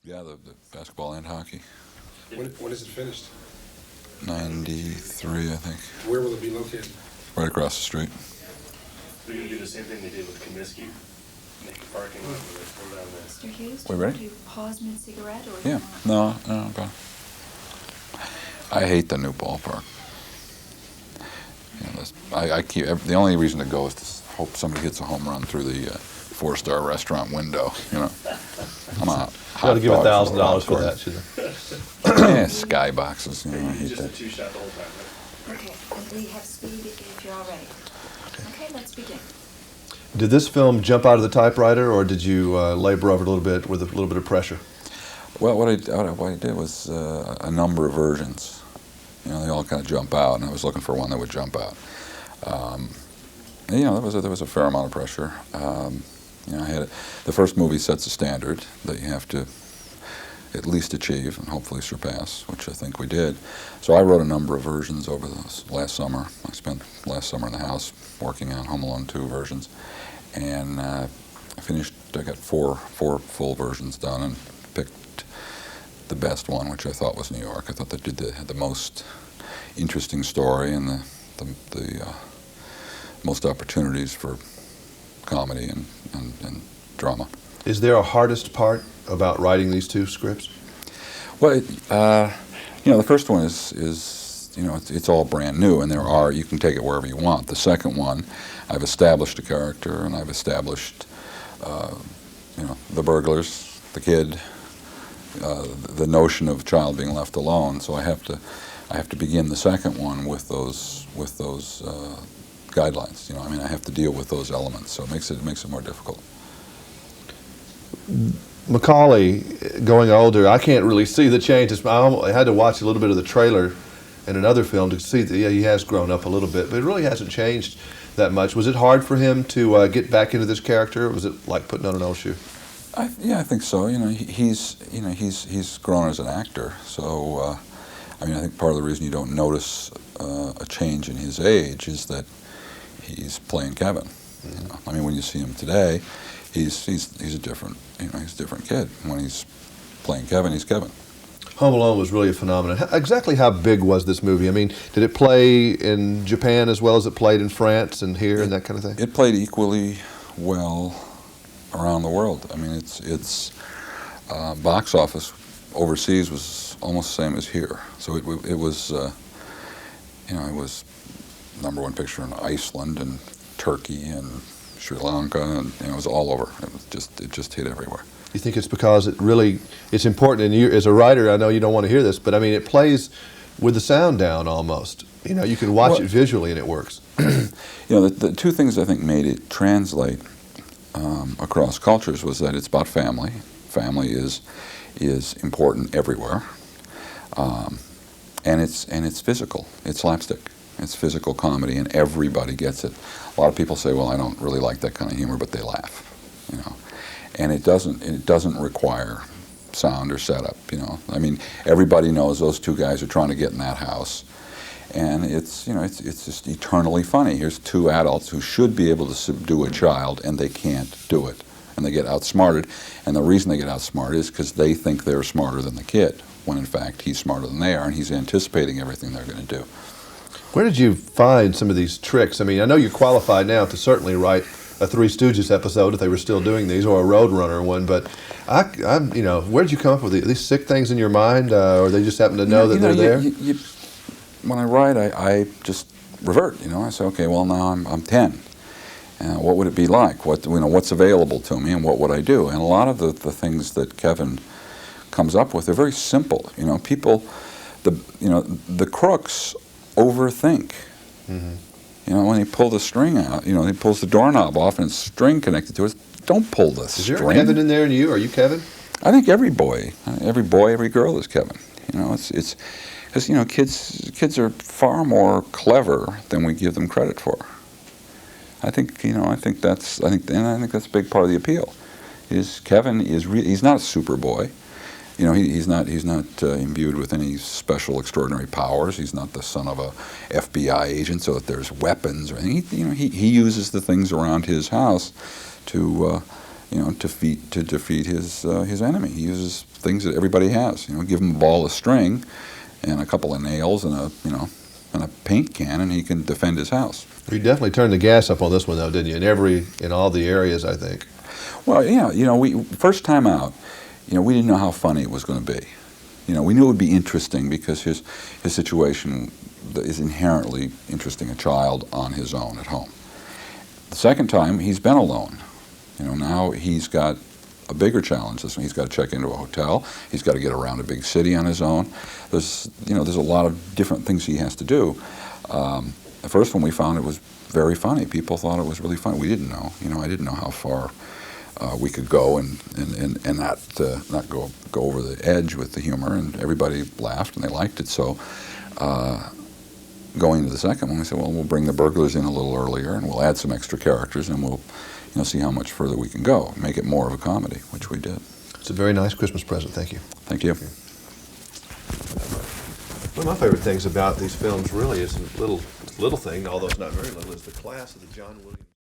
Yeah, the basketball and hockey. When is it finished? 93, I think. Where will it be located? Right across the street. They're going to do the same thing they did with Comiskey. Make a parking lot where they pull down this. Mr. Hughes, We do ready? you pause mid-cigarette or Yeah. not? No, go on. I hate the new ballpark. You know, I keep the only reason to go is to hope somebody hits a home run through the four-star restaurant window. You know, I'm a Got to give hot dog $1,000 for popcorn. that, shouldn't Yeah, skyboxes. You know, I hate Just a that. two-shot the whole time, right? Okay, and we have speed if you're all ready. Okay, let's begin. Did this film jump out of the typewriter, or did you labor over it a little bit with a little bit of pressure? Well, what I did was a number of versions. You know, they all kind of jump out, and I was looking for one that would jump out. And, you know, there was a fair amount of pressure. You know, the first movie sets a standard that you have to at least achieve and hopefully surpass, which I think we did. So I wrote a number of versions over this last summer. I spent last summer in the house working on Home Alone 2 versions, and I got four full versions done and picked the best one, which I thought was New York. I thought that had the most interesting story and the most opportunities for comedy and drama. Is there a hardest part about writing these two scripts? Well, you know, the first one is you know, it's all brand new, and you can take it wherever you want. The second one, I've established a character, and I've established, you know, the burglars, the kid, the notion of child being left alone. So I have to begin the second one with those guidelines. You know, I mean, I have to deal with those elements, so it makes it more difficult. Macaulay, going older, I can't really see the changes. I had to watch a little bit of the trailer in another film to see that, yeah, he has grown up a little bit, but it really hasn't changed that much. Was it hard for him to get back into this character, or was it like putting on an old shoe? Yeah, I think so. You know, he's grown as an actor. So, I mean, I think part of the reason you don't notice a change in his age is that he's playing Kevin. Mm-hmm. You know? I mean, when you see him today, he's a different kid. When he's playing Kevin, he's Kevin. Home Alone was really a phenomenon. Exactly how big was this movie? I mean, did it play in Japan as well as it played in France and here and that kind of thing? It played equally well around the world. I mean, its box office overseas was almost the same as here. So it was, you know, it was _1 picture in Iceland and Turkey and Sri Lanka, and you know, it was all over. It just hit everywhere. You think it's because it's important, and you, as a writer, I know you don't want to hear this, but I mean, it plays with the sound down almost. You know, you can watch it visually and it works. You know, the two things I think made it translate across cultures was that it's about family. Family is important everywhere, and it's physical. It's slapstick. It's physical comedy, and everybody gets it. A lot of people say, "Well, I don't really like that kind of humor," but they laugh. You know, and it doesn't require sound or setup. You know, I mean, everybody knows those two guys are trying to get in that house, and it's just eternally funny. Here's two adults who should be able to subdue a child, and they can't do it, and they get outsmarted. And the reason they get outsmarted is because they think they're smarter than the kid, when in fact he's smarter than they are, and he's anticipating everything they're going to do. Where did you find some of these tricks? I mean, I know you're qualified now to certainly write a Three Stooges episode if they were still doing these, or a Roadrunner one, but I'm, you know, where did you come up with these? Are these sick things in your mind, or they just happen to know that they're there? When I write, I just revert. You know, I say, okay, well now I'm 10. What would it be like? What's available to me, and what would I do? And a lot of the things that Kevin comes up with are very simple. You know, the crooks overthink. Mm-hmm. You know, when he pulled the string out, you know, he pulls the doorknob off and it's string connected to it. Don't pull the string. Is there a Kevin in there in you? Are you Kevin? I think every boy, every girl is Kevin. You know, it's because, you know, kids are far more clever than we give them credit for. I think that's a big part of the appeal. Kevin is he's not a super boy. You know, he's not imbued with any special extraordinary powers. He's not the son of a FBI agent, so that there's weapons or anything. He uses the things around his house to defeat his enemy. He uses things that everybody has. You know, give him a ball of string and a couple of nails and a paint can, and he can defend his house. You definitely turned the gas up on this one, though, didn't you? In all the areas, I think. Well, yeah, we first time out, we didn't know how funny it was going to be. We knew it would be interesting because his situation is inherently interesting, a child on his own at home. The second time, he's been alone. Now he's got a bigger challenge. He's got to check into a hotel. He's got to get around a big city on his own. There's a lot of different things he has to do. The first one we found, it was very funny. People thought it was really funny. We didn't know. I didn't know how far we could go and not go over the edge with the humor. And everybody laughed and they liked it. So going to the second one, we said, well, we'll bring the burglars in a little earlier and we'll add some extra characters and we'll see how much further we can go. Make it more of a comedy, which we did. It's a very nice Christmas present. Thank you. Thank you. One of my favorite things about these films really is a little thing, although it's not very little, is the class of the John Williams.